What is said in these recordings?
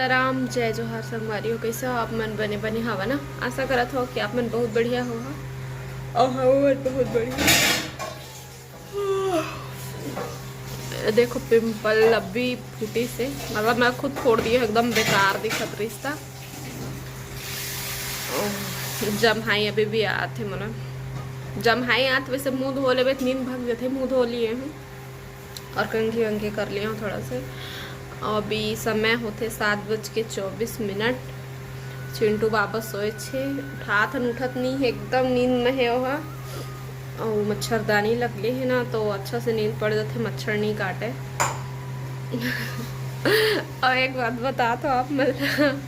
सीताराम जय जोहार संगवारी हो। कैसे हो आप मन? बने बने हवा ना। आशा करत हो कि आप मन बहुत बढ़िया हो और हम बहुत बढ़िया। देखो पिंपल अभी फूटी से, मतलब मैं खुद फोड़ दी एकदम बेकार दिखत रिश्ता। जमहाई अभी भी आते मन जमहाई आत वैसे मुँह धो ले, नींद भाग जाते मुँह धो लिए हूँ और कंघी वंघी कर लिए हूँ थोड़ा से। अभी समय होते 7:24। चिंटू वापस सोए छे, उठात उठत नहीं, एकदम नींद में है वह। और मच्छरदानी लगली है ना तो अच्छा से नींद पड़ जाते, मच्छर नहीं काटे। और एक बात बता तो आप मतलब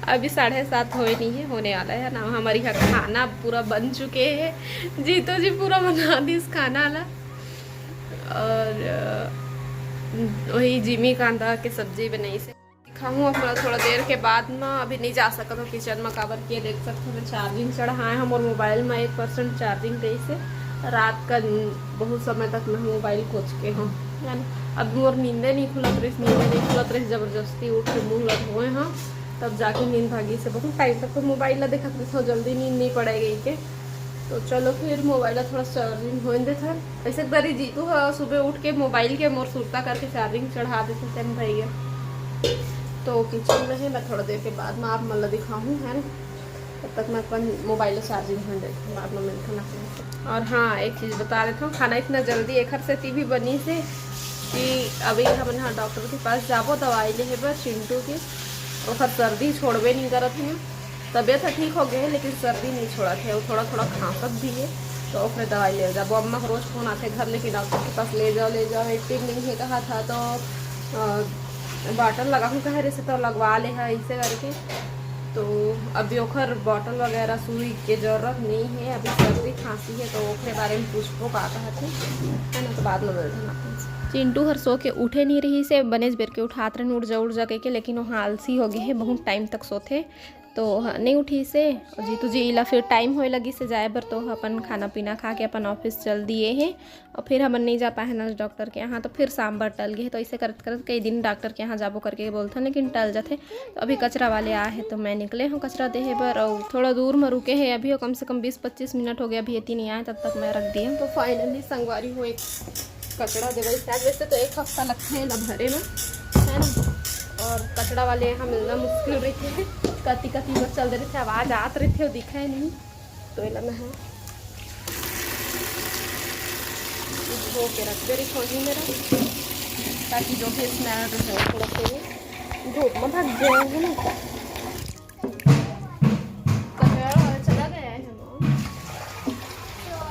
अभी 7:30 हो नहीं है, होने वाला है ना। हमारे यहाँ खाना पूरा बन चुके हैं, जीतो जी पूरा बना दी इस खाना ला। और वही जिमी कांदा की सब्जी बनाई से खाऊँ अपना थोड़ा देर के बाद में। अभी नहीं जा सकता हूँ किचन में, काबर किए देख सकते हो चार्जिंग चढ़ाए हम और मोबाइल में 1% चार्जिंग रही से रात का बहुत समय तक मैं मोबाइल खोज के हूँ है ना। अब मोर नींदे नहीं खुलत रही, जबरदस्ती उठ के मुँह लग हुए हाँ, तब जाके नींद भागी से बहुत टाइम तक तो मोबाइल ला देखा तो जल्दी नींद नहीं पड़ेगी के। तो चलो फिर मोबाइल थोड़ा चार्जिंग हो देता है। ऐसे दरी जीतू सुबह उठ के मोबाइल के मोर सुरता करके चार्जिंग चढ़ा देते टाइम भैया। तो किचन में है, मैं थोड़ा देर के बाद में आप मतलब दिखाऊँ है ना, तब तक मैं अपन मोबाइल चार्जिंग हो देती बाद में मिल खाना। और हाँ एक चीज़ बता देता हूँ, खाना इतना जल्दी एक से टीवी बनी से कि अभी हम यहाँ डॉक्टर के पास जाबो दवाई ले है चिंटू की। और सर्दी छोड़वे नहीं करत है, तबीयत ठीक हो गई है लेकिन सर्दी नहीं छोड़ा थे, वो थोड़ा थोड़ा खांसत भी है। तो अपने दवाई ले जाओ। अम्मा को रोज़ फोन आते घर, लेकिन डॉक्टर के पास ले जाओ एक्टिव नहीं है कहा था। तो बॉटल लगा हूँ कह रहे से तो लगवा ले है ऐसे करके। तो अभी ओखर बॉटल वगैरह सुई के जरूरत नहीं है, अभी सर्दी खांसी है तो ओखरे बारे में पूछबो का कहते है ना। तो बाद में मिलते हैं। चिंटू हर सो के उठे नहीं रही से बनेज बेर के उठात रहे उठ जा के, लेकिन वो आलसी हो गए है, बहुत टाइम तक सोते तो नहीं उठी से। और जीतू जी इला फिर टाइम होए लगी से जाए बर, तो अपन खाना पीना खा के अपन ऑफिस चल दिए हैं। और फिर हम नहीं जा पाए ना डॉक्टर के यहाँ, तो फिर शाम भर टल गए। तो ऐसे करत करत कई दिन डॉक्टर के यहाँ जाबो करके बोलते लेकिन टल जाते। तो अभी कचरा वाले आए हैं तो मैं निकले हूँ कचरा देहे पर, और थोड़ा दूर में रुके हैं अभी, और कम से कम 20-25 मिनट हो गया अभी इतनी नहीं आए, तब तक मैं रख दिया। तो फाइनली संगवारी हो एक कचरा दे शायद, वैसे तो 1 हफ्ता लगते हैं ना भरे में है ना। और कचरा वाले यहाँ मिलना मुश्किल रही थे, कति बस चल रहे थे, आवाज़ आत रही थे वो दिखा ही नहीं। तो इला में है धो के रख दे रही खोजी मेरा, ताकि जो भी स्मेल रहे थोड़ा सा धूप में भाग जाए है ना।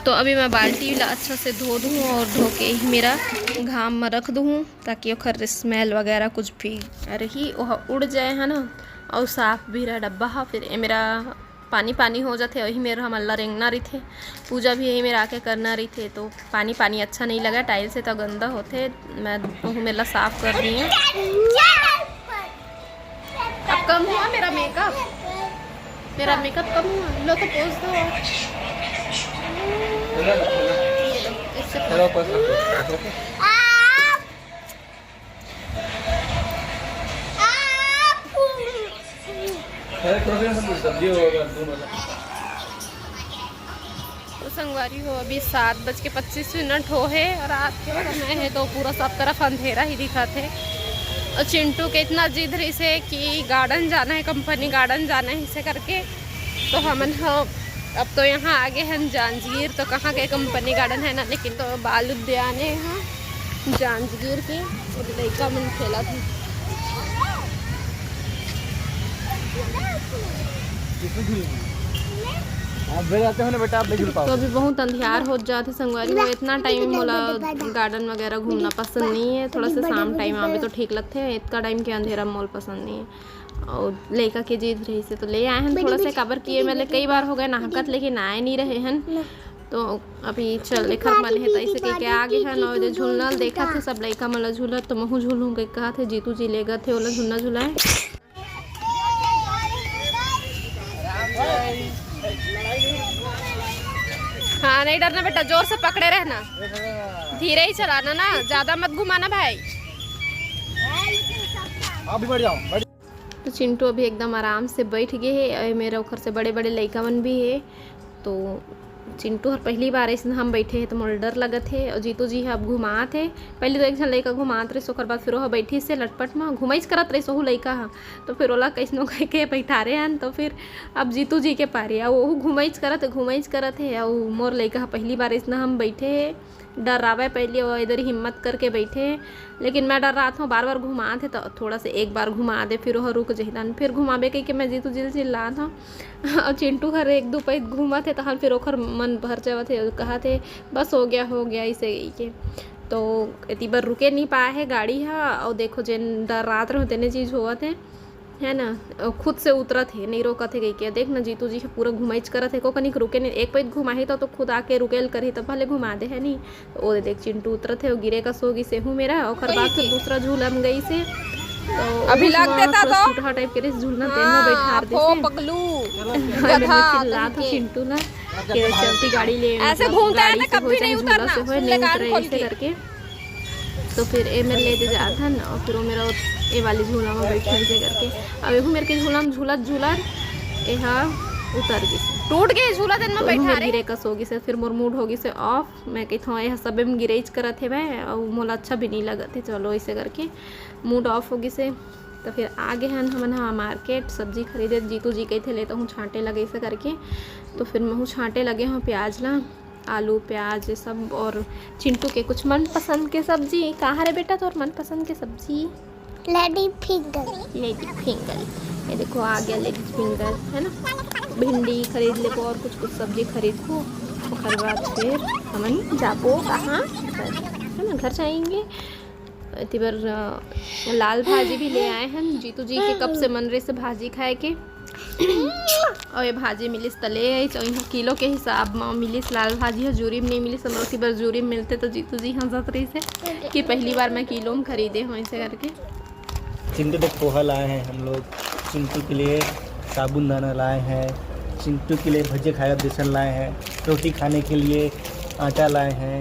तो अभी मैं बाल्टी अच्छा से धो दूँ और धो के ही मेरा घाम में रख दूँ, ताकि ओखर स्मेल वगैरह कुछ भी रही वह उड़ जाए है ना। और साफ भी रहा डब्बा हा। फिर ये मेरा पानी हो जाते, वही मेरा हम अल्लाह रेंगना रही थे, पूजा भी यही मेरा आके करना रही थे। तो पानी अच्छा नहीं लगा, टाइल से तो गंदा होते। मैं वह मेरा साफ कर रही हूँ। अब कम हुआ मेरा मेकअप कम हुआ, लो तो पोंछ दो। तो संगवारी हो अभी 7:25 हो है, रात के समय है तो पूरा सब तरफ अंधेरा ही दिखा थे। और चिंटू के इतना जिद रही से कि गार्डन जाना है, कंपनी गार्डन जाना है इसे करके। तो हमन अब तो यहाँ आगे हैं जांजगीर, तो कहाँ के कंपनी गार्डन है ना, लेकिन तो बाल उद्यान है यहाँ जांजगीर के। और लड़का मन खेला था। बेटा आप तो अभी बहुत अंधियार हो जाते संगवारी हो, इतना टाइम मोला गार्डन वगैरह घूमना पसंद नहीं है। थोड़ा सा शाम टाइम आवे तो ठीक लगते हैं, इतना टाइम के अंधेरा मोल पसंद नहीं है। और लड़का के जिद रही से तो ले आए हैं थोड़ा सा काबर किए, मतलब कई बार हो गए नहाकत लेकिन आए नहीं रहे हैं। तो अभी चल लेखक मन है तो ऐसे कह के आगे है ना। इधर झूलना देखा थे सब लड़का मतलब झूला, तो महू झूलूँ कह कहा थे जीतू जी ले गए थे ओला झूलना झूलाए। हाँ नहीं डरना बेटा, जोर से पकड़े रहना, धीरे ही चलाना ना, ज्यादा मत घुमाना भाई। आप भी बढ़ जाओ। तो चिंटू अभी एकदम आराम से बैठ गए है। मेरा उखर से बड़े बड़े लइका मन भी है। तो चिंटू हर पहली बार ऐसे हम बैठे हैं तो मोल डर लगत है। और जीतू जी अब घुमात है। पहले तो एक झन लइका घुमात रहे, ओकर बाद फिर वह बैठी से लटपट में घुमाइच करत रहे सोहू लइका ह। तो फिर ओला कैसनो कह के बैठारे हन। तो फिर अब जीतू जी के पारे वो घुमाइच करत है। और मोर लइका पहली बार ऐसा हम बैठे है, डरावे पहले वो इधर हिम्मत करके बैठे। लेकिन मैं डर रहा था, बार बार घुमा थे तो थोड़ा सा एक बार घुमा दे फिर वह रुक जहिदान, फिर घुमाबे कही के मैं जीतू जी चिल्ला था। और चिंटू हर एक दो पैद घूमा थे तो फिर ओखर मन भर जावा थे, कहा थे बस हो गया इसे के। तो इतनी बार रुके नहीं पाए है गाड़ी है। और देखो जेन डर रात रहे तेने चीज़ हुआ थे है ना, खुद से उतरत है, नहीं रोकत है। कही देख ना जीतू जी पूरा घुमाइच करत है, को कनिक रुके नहीं, एक पैद घुमाही तो खुद आके रुकेल करी तो भले घुमा दे है नहीं। तो वो देख चिंटू उतरत है, वो गिरे का सोगी से हूँ मेरा। और बाद फिर दूसरा झूला में गई से तो अभी लग देता तो छोटा टाइप के झूलना तेन में बैठा दे ओ पगलू चिल्ला था चिंटू ना कि चलती गाड़ी ले ऐसे घूमता है ना, कभी नहीं उतरना, से हो नहीं उतरे ऐसे करके। तो फिर ए मेरे ले जाता न और फिर वो मेरा ए वाली झूला में बैठे ऐसे करके। अब एहू मेरे के झूला में झूलत यहाँ उतर गई, टूट गई झूला दिन में बैठा रे। गिरे कस होगी से फिर मोर मूड होगी से ऑफ। मैं कही था यह सब में गिरेज करत है मैं, और मोला अच्छा भी नहीं लगत है। चलो ऐसे करके मूड ऑफ होगी से। तो फिर आगे हन हमन हाँ मार्केट सब्जी खरीदे। जीतू जी कही थे लेता हूँ छाँटे लगे ऐसे करके। तो फिर मैं हूँ छाँटे लगे हूँ प्याज ला, आलू प्याज ये सब। और चिंटू के कुछ मनपसंद के सब्जी। कहाँ रे बेटा तोर मनपसंद के सब्जी? Lady finger. ये देखो आ गया लेडी फिंगर है ना। भिंडी खरीद ले और कुछ सब्जी खरीद को। उसके बाद फिर हमन जाबो कहाँ है ना, घर जाएंगे। इतनी बार लाल भाजी भी ले आए हैं। जीतू जी के कब से मन रहे से भाजी खाए के। और ये भाजी मिलिस तले किलो के हिसाब में मिलिस। लाल भाजी हजूरी में नहीं मिलिस, हम उसी बार जूरी में मिलते। तो जीतू जी हंसत रही से कि पहली बार मैं किलो में खरीदे हूँ ऐसे करके। चिंटू तो पोहा लाए हैं हम लोग, चिंटू के लिए साबुन दाना लाए हैं, चिंटू के लिए भज्जे खाया बेसन लाए हैं, रोटी खाने के लिए आटा लाए हैं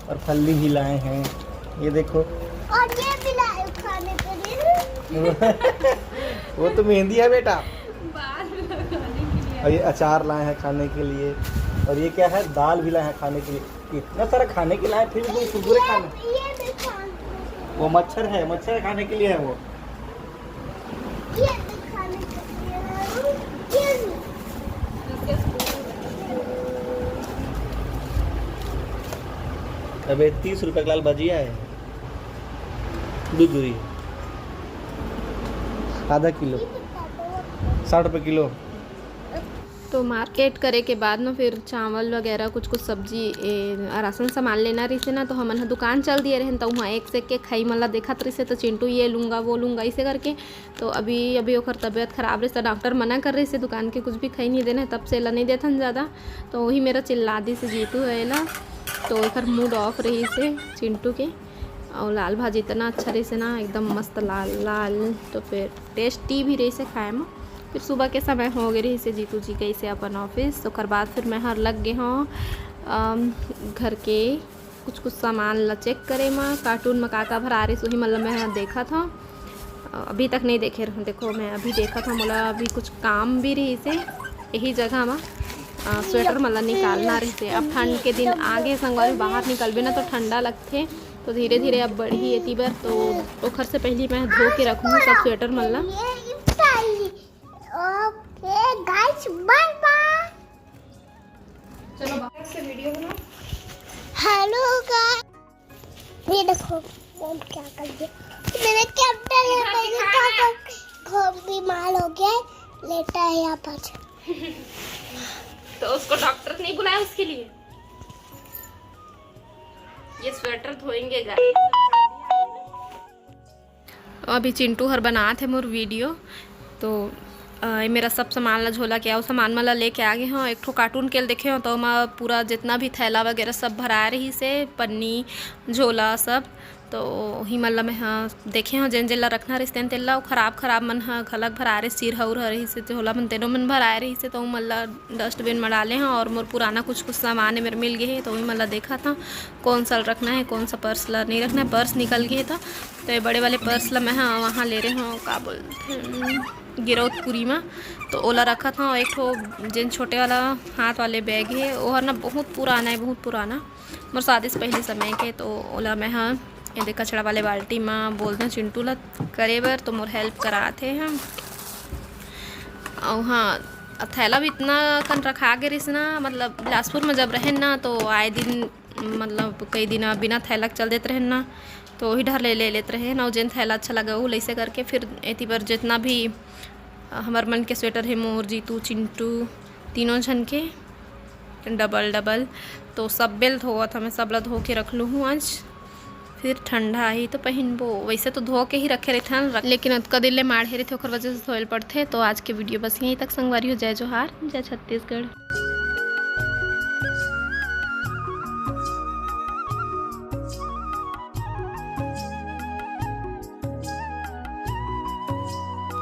और फल्ली भी लाए हैं। ये देखो और ये भी लाए खाने के लिए। वो तो मेहंदी है बेटा। और ये अचार लाए हैं खाने के लिए। और ये क्या है, दाल भी लाए हैं खाने के लिए। इतना सारा खाने के लाए फिर भी कुरकुरे खाने। वो मच्छर है खाने के लिए है वो। अबे 30 रुपए का लाल भजिया है, दूरी आधा किलो 60 रुपए किलो। तो मार्केट करे के बाद में फिर चावल वगैरह कुछ सब्जी राशन सामान लेना रही से ना। तो हमन दुकान चल दिए रहे तो वहाँ एक से के खाई मला देखत रही से। तो चिंटू ये लूँगा वो लूँगा इसे करके। तो अभी ओकर तबीयत ख़राब रही से, डॉक्टर मना कर रही से दुकान के कुछ भी खाई नहीं देना, तब से ला नहीं देथन ज़्यादा। तो वही मेरा चिल्ला दी से जीतू है ला। तो एक मूड ऑफ रही से चिंटू के। और लाल भाजी इतना अच्छा रही से ना, एकदम मस्त लाल। तो फिर टेस्टी भी रही से खाए में। फिर सुबह के समय हो गए रही से जीतू जी गई से अपन ऑफिस। तो बात फिर मैं हर लग गए हूँ घर के कुछ सामान ला चेक करे में। कार्टून में काका भर आ रही सो ही मतलब मैं देखा था, अभी तक नहीं देखे रहूँ। देखो मैं अभी देखा था, मोला अभी कुछ काम भी रही से यही जगह में स्वेटर मतलब निकालना रही से। अब ठंड के दिन आगे संगवारी बाहर निकलबे ना तो ठंडा लगते। तो धीरे धीरे अब बढ़ी एती बार। तो घर से पहले मैं धो के रखूँगी सब स्वेटर मतलब। Okay guys, bye bye. चलो बाहर से वीडियो बनाओ। हेलो गाइस, ये देखो मैं क्या कर दिया। मैंने कैप्टन है, मेरे पापा खूब बीमार हो गया, लेटा है यहाँ पर। तो उसको डॉक्टर नहीं बुलाया उसके लिए? ये स्वेटर धोएंगे गाइस। अभी चिंटू हर बना थे मोर वीडियो। तो मेरा सब सामान ला झोला के आओ सामान मला लेके आ गए हों। एक ठो कार्टून के देखे हो तो मैं पूरा जितना भी थैला वगैरह सब भरा रही से, पन्नी झोला सब। तो ही मतलब मैं हाँ देखे हो जेन जेला रखना रही तेन तेला खराब मन हाँ खलक भरा रहे सिर हउर रही से झोला मन तेनो मन भराए रही से। तो मतलब डस्टबिन में डाले हैं। और मोर पुराना कुछ सामान है मेरे मिल गए है। तो वही मतलब देखा था कौन सा रखना है कौन सा पर्स ला नहीं रखना है। पर्स निकल गए था तो ये बड़े वाले पर्स ला मैं हाँ वहाँ ले रहे हूँ, क्या बोलते हैं गिरौदपुरी में, तो ओला रखा था। और एक ठो जिन छोटे वाला हाथ वाले बैग है वो है ना बहुत पुराना है, बहुत पुराना, मोर शादी से पहले समय के। तो ओला में हाँ ये देख कचड़ा वाले बाल्टी में बोलते हैं चिंटू ला करे बर, तो मोर हेल्प कराते हम। और हाँ थैला भी इतना कन रखा गे रिस ना, मतलब बिलासपुर में जब रहे ना तो आए दिन मतलब कई दिन बिना थैला चल देते रहे ना, तो वही ढर ले लेते रहे ना। जिन थैला अच्छा लगा वो लैसे करके फिर एती पर जितना भी हमार मन के स्वेटर है, मोर जीतू चिंटू तीनों जन के डबल डबल, तो सब बेल धोवत हमें सब ला धो के रख लूँ हूँ आज। फिर ठंडा ही तो पहनबो, वैसे तो धो के ही रखे रहते हैं, लेकिन अतका दिन ले माढ़े रहते ओकर वजह से धोल पड़ते। तो आज के वीडियो बस यहीं तक संगवारी हो। जय जोहार, जय छत्तीसगढ़।